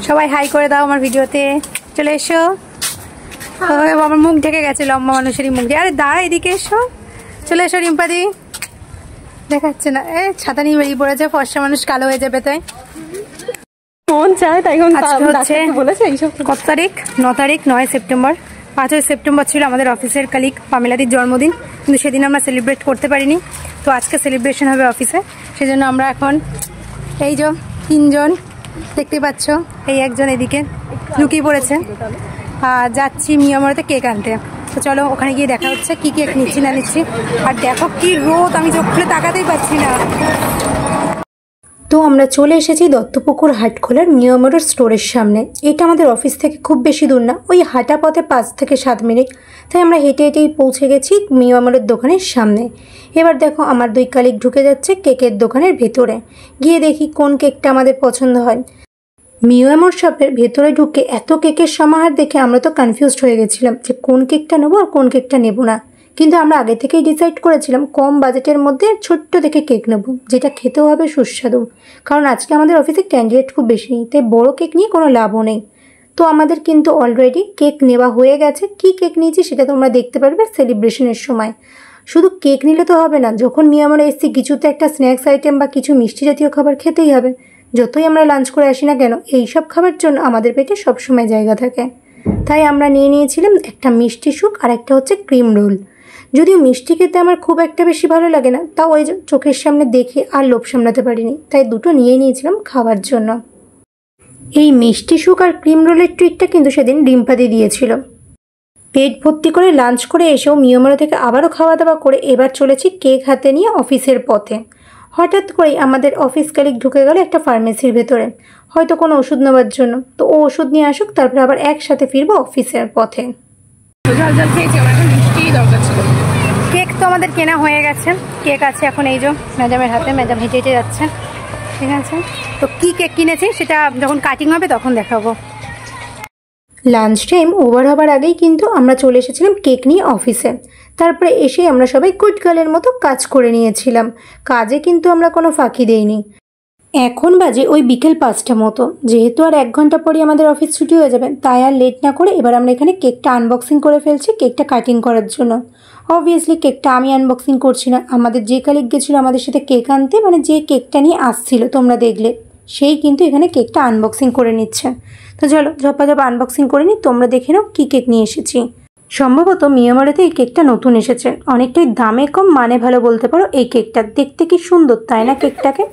সবাই হাই করে দাও আমার ভিডিওতে। চলে এসো। আমার মুখ ঢেকে গেছে, লম্বা মানুষেরই মুখ। আরে দাঁড়া, এদিকে এসো। চলে এসো রিম্পাদি। দেখাচ্ছে না, ছাতা নিয়ে বেরিয়ে পড়েছে। ফর্সা মানুষ কালো হয়ে যাবে তাই মন চায়। তাই বলেছে কত তারিখ? 9 তারিখ, 9 সেপ্টেম্বর। 5 সেপ্টেম্বর ছিল আমাদের অফিসের কালিগ পামেলাদির জন্মদিন, কিন্তু সেদিন আমরা সেলিব্রেট করতে পারিনি। তো আজকে সেলিব্রেশন হবে অফিসে, সেজন্য আমরা এখন এই যে 3 জন দেখতে পাচ্ছ, এই একজন এদিকে লুকিয়ে পড়েছে। যাচ্ছি মিয়ামরাতে কেক আনতে। তো চলো ওখানে গিয়ে দেখা হচ্ছে কি কেক নিচ্ছি না নিচ্ছি। আর দেখো কি রোদ, আমি চোখ খুলে তাকাতেই পাচ্ছি না। তো আমরা চলে এসেছি দত্তপুকুর হাটখোলার মিয়ামরের স্টোরের সামনে। এটা আমাদের অফিস থেকে খুব বেশি দূর না, ওই হাঁটা পথে 5 থেকে 7 মিনিট। তাই আমরা হেঁটে হেঁটেই পৌঁছে গেছি মিয়ামরের দোকানের সামনে। এবার দেখো আমার 2 কালিগ ঢুকে যাচ্ছে কেকের দোকানের ভেতরে। গিয়ে দেখি কোন কেকটা আমাদের পছন্দ হয়। মিয়ামর শপের ভেতরে ঢুকে এত কেকের সমাহার দেখে আমরা তো কনফিউজড হয়ে গেছিলাম যে কোন কেকটা নেবো আর কোন কেকটা নেব না। কিন্তু আমরা আগে থেকেই ডিসাইড করেছিলাম কম বাজেটের মধ্যে ছোট্ট দেখে কেক নেব, যেটা খেতেও হবে সুস্বাদু। কারণ আজকে আমাদের অফিসে ক্যান্ডিডেট খুব বেশি নেই, তাই বড় কেক নিয়ে কোনো লাভও নেই। তো আমাদের কিন্তু অলরেডি কেক নেওয়া হয়ে গেছে। কি কেক নিয়েছি সেটা তোমরা দেখতে পারবে সেলিব্রেশনের সময়। শুধু কেক নিলে তো হবে না, যখন মিয়ামরে এসেছি কিছুতে একটা স্ন্যাক্স আইটেম বা কিছু মিষ্টি জাতীয় খাবার খেতেই হবে। যতই আমরা লাঞ্চ করে আসি না কেন, এই সব খাবার জন্য আমাদের পেটে সবসময় জায়গা থাকে। তাই আমরা নিয়ে নিয়েছিলাম একটা মিষ্টি সুখ আর একটা হচ্ছে ক্রিম রোল। যদিও মিষ্টি খেতে আমার খুব একটা বেশি ভালো লাগে না, তাও ওই চোখের সামনে দেখে আর লোভ সামলাতে পারিনি, তাই দুটো নিয়ে নিয়েছিলাম খাওয়ার জন্য। এই মিষ্টি সুখ আর ক্রিম রোলের ট্রিটটা কিন্তু সেদিন রিম্পাদি দিয়েছিল। পেট ভর্তি করে লাঞ্চ করে এসেও মিয়ামরা থেকে আবারও খাওয়া দাওয়া করে এবার চলেছি কেক হাতে নিয়ে অফিসের পথে। হঠাৎ করেই আমাদের অফিস কালিগ ঢুকে গেল একটা ফার্মেসির ভেতরে, হয়তো কোনো ওষুধ নেওয়ার জন্য। তো ও ওষুধ নিয়ে আসুক, তারপরে আবার একসাথে ফিরবো অফিসের পথে। কেক তো আমাদের কেনা হয়ে গেছে, কেক আছে এখন এই যে ম্যাডামের হাতে। ম্যাডাম হেঁটে হেঁটে যাচ্ছে, ঠিক আছে। তো কি কেক কিনেছি সেটা যখন কাটিং হবে তখন দেখাবো। লাঞ্চ টাইম ওভার হবার আগেই কিন্তু আমরা চলে এসেছিলাম কেক নিয়ে অফিসে। তারপরে এসে আমরা সবাই গুড গার্লের মতো কাজ করে নিয়েছিলাম। কাজে কিন্তু আমরা কোনো ফাঁকি দেইনি। এখন বাজে ওই বিকেল 5টা মতো। যেহেতু আর 1 ঘন্টা পরই আমাদের অফিস ছুটি হয়ে যাবে, তাই আর লেট না করে এবার আমরা এখানে কেকটা আনবক্সিং করে ফেলছি কেকটা কাটিং করার জন্য। অবভিয়াসলি কেকটা আমি আনবক্সিং করছি না, আমাদের যে কালিগ গেছিলো আমাদের সাথে কেক আনতে, মানে যে কেকটা নিয়ে আসছিল তোমরা দেখলে, সেই কিন্তু এখানে কেকটা আনবক্সিং করে নিচ্ছে। তো চলো ঝপাঝপ আনবক্সিং করে নিই, তোমরা দেখে নাও কী কেক নিয়ে এসেছি। সম্ভবত মিয়ামরেতে এই কেকটা নতুন এসেছে, অনেকটাই দামে কম মানে ভালো বলতে পারো। এই কেকটা দেখতে কি সুন্দর তাই না? কেকটাকে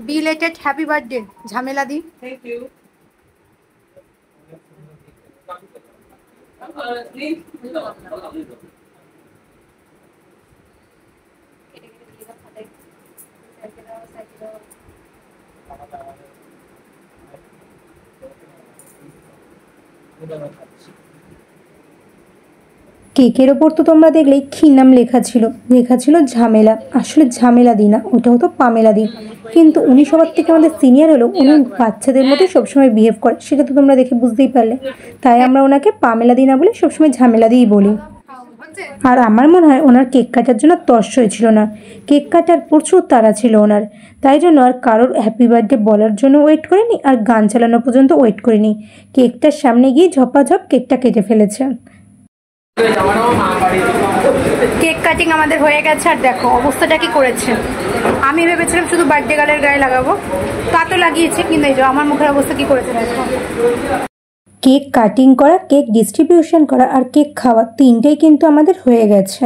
বিলেটেড হ্যাপি বার্থডে ঝামেলা দি। Thank you. কেকের ওপর তো তোমরা দেখলেই কি নাম লেখা ছিল ঝামেলা। আসলে ঝামেলা দি না, ওটা হতো পামেলা দি। কিন্তু উনি সবার থেকে আমাদের সিনিয়র হলেও উনি বাচ্চাদের মধ্যে সবসময় বিহেভ করে, সেটা তো তোমরা দেখে বুঝতেই পারলে। তাই আমরা ওনাকে পামেলা দি না বলে সবসময় ঝামেলা দিই বলি। আর আমার মনে হয় ওনার কেক কাটার জন্য তর্স হয়েছিল না, কেক কাটার প্রচুর তাড়া ছিল ওনার। তাই জন্য আর কারোর হ্যাপি বার্থডে বলার জন্য ওয়েট করেনি, আর গান চালানো পর্যন্ত ওয়েট করেনি। কেকটার সামনে গিয়ে ঝপাঝপ কেকটা কেটে ফেলেছে। কেক কাটিং আমাদের হয়ে গেছে, আর দেখো অবস্থাটা কি করেছে। আমি ভেবেছিলাম শুধু বার্থডে গার্লের গায়ে লাগাবো, তা তো লাগিয়েছে, কিন্তু এই যে আমার মুখের অবস্থা কি করেছে দেখো। কেক কাটিং করা, কেক ডিস্ট্রিবিউশন করা আর কেক খাওয়া, তিনটেই কিন্তু আমাদের হয়ে গেছে।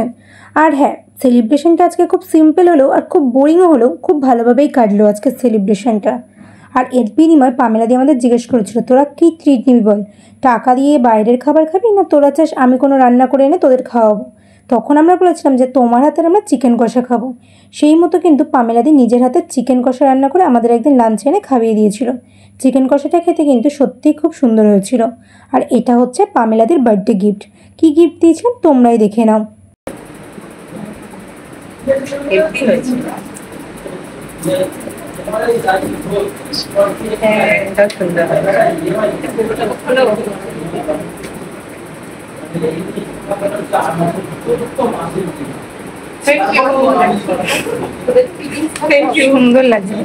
আর হ্যাঁ, সেলিব্রেশনটা আজকে খুব সিম্পল হলেও আর খুব বোরিংও হলেও খুব ভালোভাবেই কাটলো আজকে সেলিব্রেশনটা। আর এর বিনিময়ে পামেলা দিয়ে আমাদের জিজ্ঞেস করেছিল তোরা কি ট্রিট নিবি বল, টাকা দিয়ে বাইরের খাবার খাবি না তোরা চাস আমি কোনো রান্না করে এনে তোদের খাওয়াবো। তখন আমরা বলেছিলাম যে তোমার হাতের আমরা চিকেন কষা খাবো। সেই মতো কিন্তু পামেলা দি নিজের হাতে চিকেন কষা রান্না করে আমাদের একদিন লাঞ্চে এনে খাইয়ে দিয়েছিল। চিকেন কষাটা খেতে কিন্তু সত্যিই খুব সুন্দর হয়েছিল। আর এটা হচ্ছে পামেলা দির বার্থডে গিফট। কি গিফট দিয়েছিলাম তোমরাই দেখে নাও। সুন্দর লাগছে।